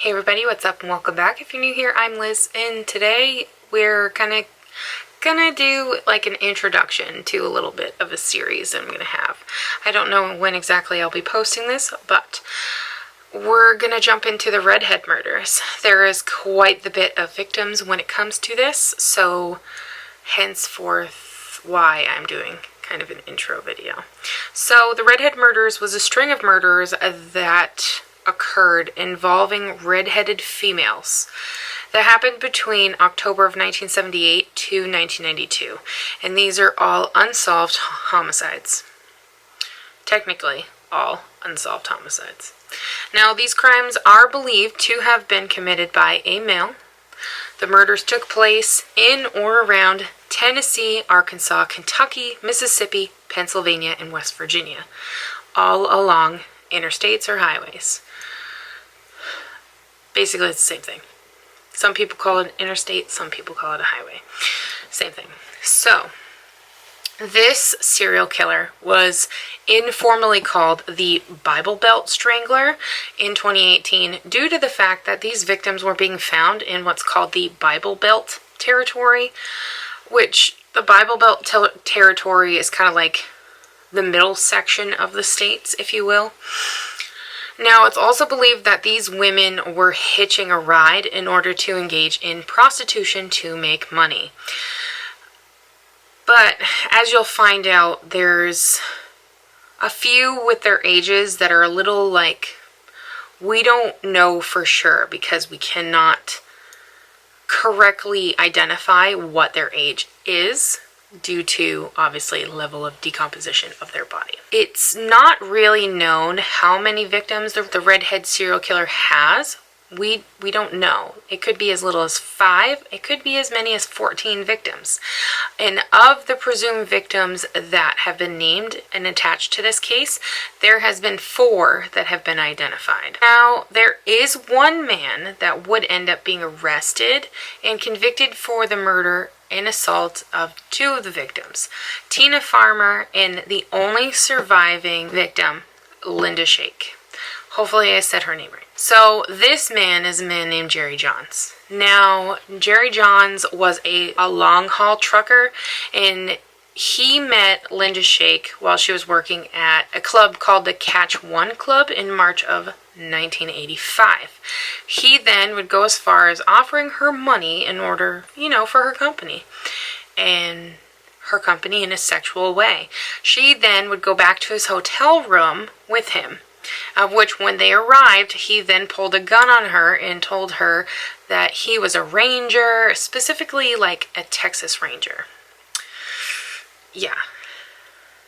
Hey everybody, what's up and welcome back. If you're new here, I'm Liz, and today we're gonna do like an introduction to a little bit of a series I'm gonna have. I don't know when exactly I'll be posting this, but we're gonna jump into the Redhead Murders. There is quite the bit of victims when it comes to this, so henceforth why I'm doing kind of an intro video. So the Redhead Murders was a string of murders that occurred involving red-headed females that happened between October of 1978 to 1992, and these are all unsolved homicides. Technically, all unsolved homicides. Now, these crimes are believed to have been committed by a male. The murders took place in or around Tennessee, Arkansas, Kentucky, Mississippi, Pennsylvania, and West Virginia, all along interstates or highways. Basically, it's the same thing. Some people call it an interstate, some people call it a highway. Same thing. So, this serial killer was informally called the Bible Belt Strangler in 2018 due to the fact that these victims were being found in what's called the Bible Belt territory, which the Bible Belt territory is kind of like the middle section of the states, if you will. Now, it's also believed that these women were hitching a ride in order to engage in prostitution to make money. But, as you'll find out, there's a few with their ages that are a little like, we don't know for sure because we cannot correctly identify what their age is, due to, obviously, level of decomposition of their body. It's not really known how many victims the redhead serial killer has. We don't know. It could be as little as 5. It could be as many as 14 victims. And of the presumed victims that have been named and attached to this case, there has been 4 that have been identified. Now, there is one man that would end up being arrested and convicted for the murder and assault of 2 of the victims, Tina Farmer and the only surviving victim, Linda Shake. Hopefully I said her name right. So this man is a man named Jerry Johns. Now, Jerry Johns was a long-haul trucker, and he met Linda Shake while she was working at a club called the Catch One Club in March of 1985. He then would go as far as offering her money in order, for her company. And her company in a sexual way. She then would go back to his hotel room with him, of which when they arrived, he then pulled a gun on her and told her that he was a ranger, specifically like a Texas Ranger. Yeah.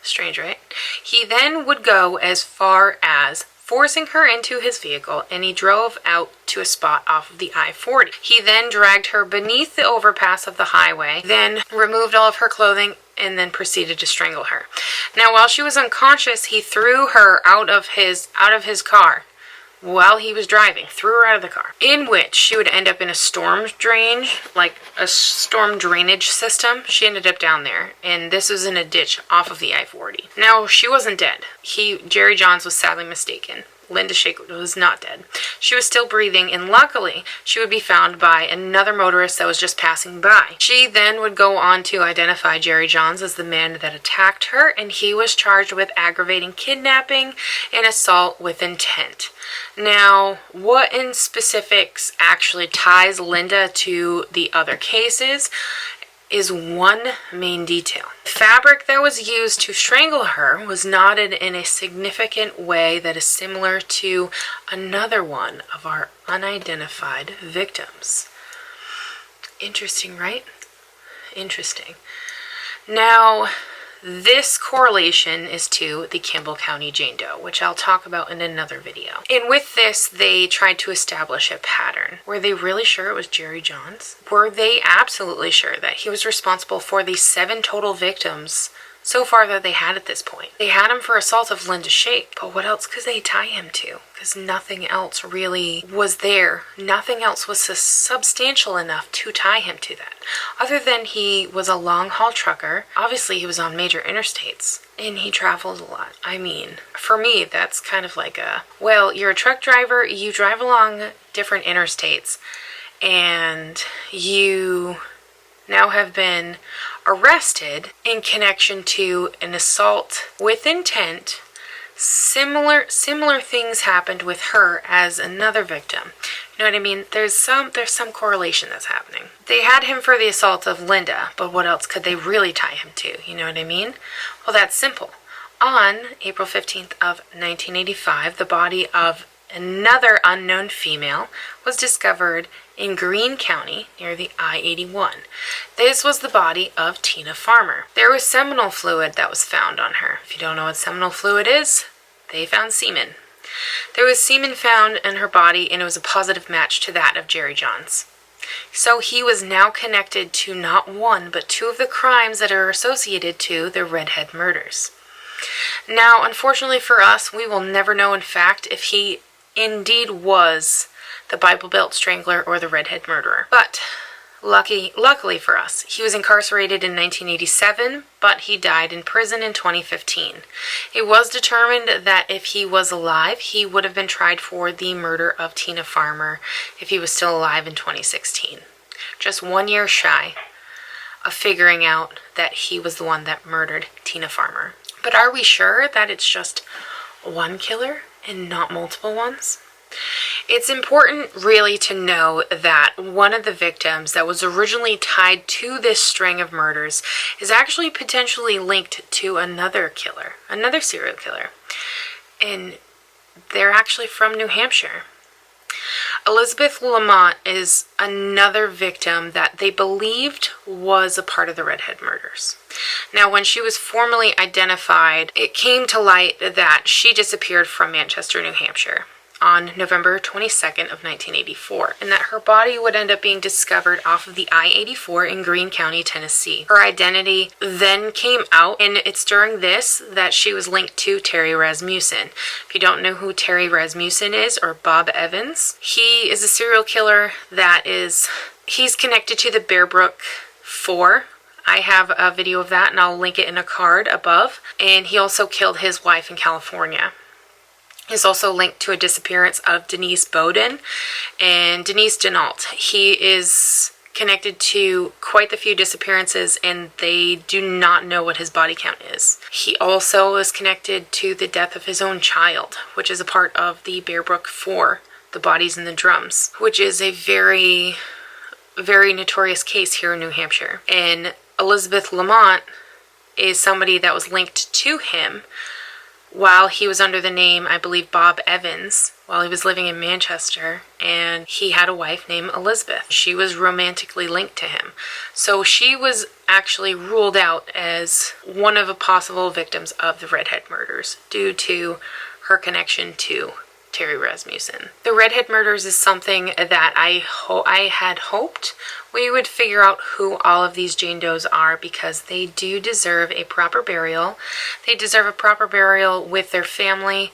Strange, right? He then would go as far as forcing her into his vehicle, and he drove out to a spot off of the I-40. He then dragged her beneath the overpass of the highway, then removed all of her clothing, and then proceeded to strangle her. Now, while she was unconscious, he threw her out of his car while he was driving, threw her out of the car, in which she would end up in a storm drain, like a storm drainage system. She ended up down there, and this was in a ditch off of the I-40. Now, she wasn't dead. Jerry Johns was sadly mistaken. Linda Shake was not dead. She was still breathing, and luckily, she would be found by another motorist that was just passing by. She then would go on to identify Jerry Johns as the man that attacked her, and he was charged with aggravating kidnapping and assault with intent. Now, what in specifics actually ties Linda to the other cases is one main detail. The fabric that was used to strangle her was knotted in a significant way that is similar to another one of our unidentified victims. Interesting, right? Interesting. Now, this correlation is to the Kimball County Jane Doe, which I'll talk about in another video. And with this, they tried to establish a pattern. Were they really sure it was Jerry Johns? Were they absolutely sure that he was responsible for the 7 total victims so far that they had at this point? They had him for assault of Linda Shake, but what else could they tie him to? Because nothing else really was there. Nothing else was substantial enough to tie him to that. Other than he was a long-haul trucker. Obviously, he was on major interstates. and he travels a lot. I mean, for me, that's kind of like a, well, you're a truck driver, you drive along different interstates, and you now have been arrested in connection to an assault with intent. Similar things happened with her as another victim. You know what I mean? There's some correlation that's happening. They had him for the assault of Linda, but what else could they really tie him to? You know what I mean? Well, that's simple. On April 15th of 1985, the body of another unknown female was discovered in Greene County near the I-81. This was the body of Tina Farmer. There was seminal fluid that was found on her. If you don't know what seminal fluid is, they found semen. There was semen found in her body, and it was a positive match to that of Jerry Johns. So he was now connected to not one, but two of the crimes that are associated to the Redhead Murders. Now, unfortunately for us, we will never know in fact if he indeed was the Bible Belt Strangler or the Redhead Murderer. But luckily for us, he was incarcerated in 1987, but he died in prison in 2015. It was determined that if he was alive, he would have been tried for the murder of Tina Farmer if he was still alive in 2016. Just 1 year shy of figuring out that he was the one that murdered Tina Farmer. But are we sure that it's just one killer and not multiple ones? It's important really to know that one of the victims that was originally tied to this string of murders is actually potentially linked to another killer, another serial killer. And they're actually from New Hampshire. Elizabeth Lamont is another victim that they believed was a part of the Redhead Murders. Now, when she was formally identified, it came to light that she disappeared from Manchester, New Hampshire on November 22nd of 1984, and that her body would end up being discovered off of the I-84 in Greene County, Tennessee. Her identity then came out, and it's during this that she was linked to Terry Rasmussen. If you don't know who Terry Rasmussen is, or Bob Evans, he is a serial killer he's connected to the Bear Brook 4. I have a video of that, and I'll link it in a card above. And he also killed his wife in California. He's also linked to a disappearance of Denise Bowden and Denise Denault. He is connected to quite the few disappearances, and they do not know what his body count is. He also is connected to the death of his own child, which is a part of the Bear Brook 4, the Bodies in the Drums, which is a very, very notorious case here in New Hampshire. And Elizabeth Lamont is somebody that was linked to him while he was under the name, I believe, Bob Evans, while he was living in Manchester, and he had a wife named Elizabeth. She was romantically linked to him. So she was actually ruled out as one of the possible victims of the Redhead Murders due to her connection to Terry Rasmussen. The Redhead Murders is something that I had hoped we would figure out who all of these Jane Does are, because they do deserve a proper burial. They deserve a proper burial with their family,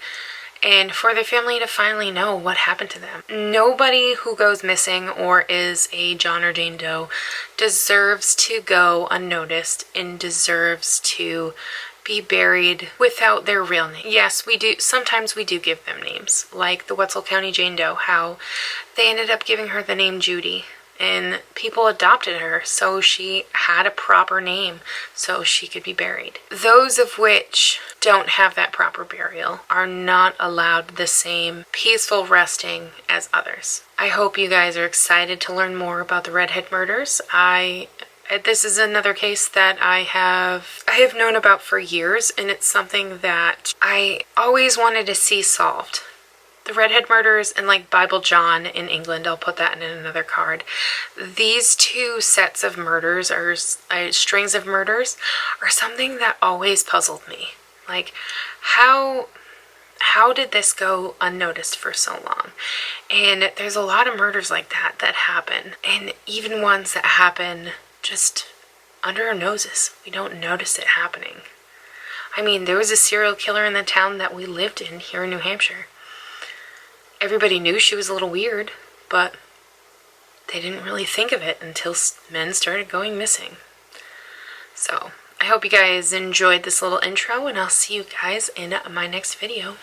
and for their family to finally know what happened to them. Nobody who goes missing or is a John or Jane Doe deserves to go unnoticed and deserves to be buried without their real name. Yes, we do. Sometimes we do give them names, like the Wetzel County Jane Doe, how they ended up giving her the name Judy, and people adopted her, so she had a proper name so she could be buried. Those of which don't have that proper burial are not allowed the same peaceful resting as others. I hope you guys are excited to learn more about the Redhead Murders. This is another case that I have known about for years, and it's something that I always wanted to see solved. The Redhead Murders and like Bible John in England, I'll put that in another card. These two sets of murders, or strings of murders, are something that always puzzled me. Like, how did this go unnoticed for so long? And there's a lot of murders like that happen, and even ones that happen just under our noses. We don't notice it happening. I mean, there was a serial killer in the town that we lived in here in New Hampshire. Everybody knew she was a little weird, but they didn't really think of it until men started going missing. So, I hope you guys enjoyed this little intro, and I'll see you guys in my next video.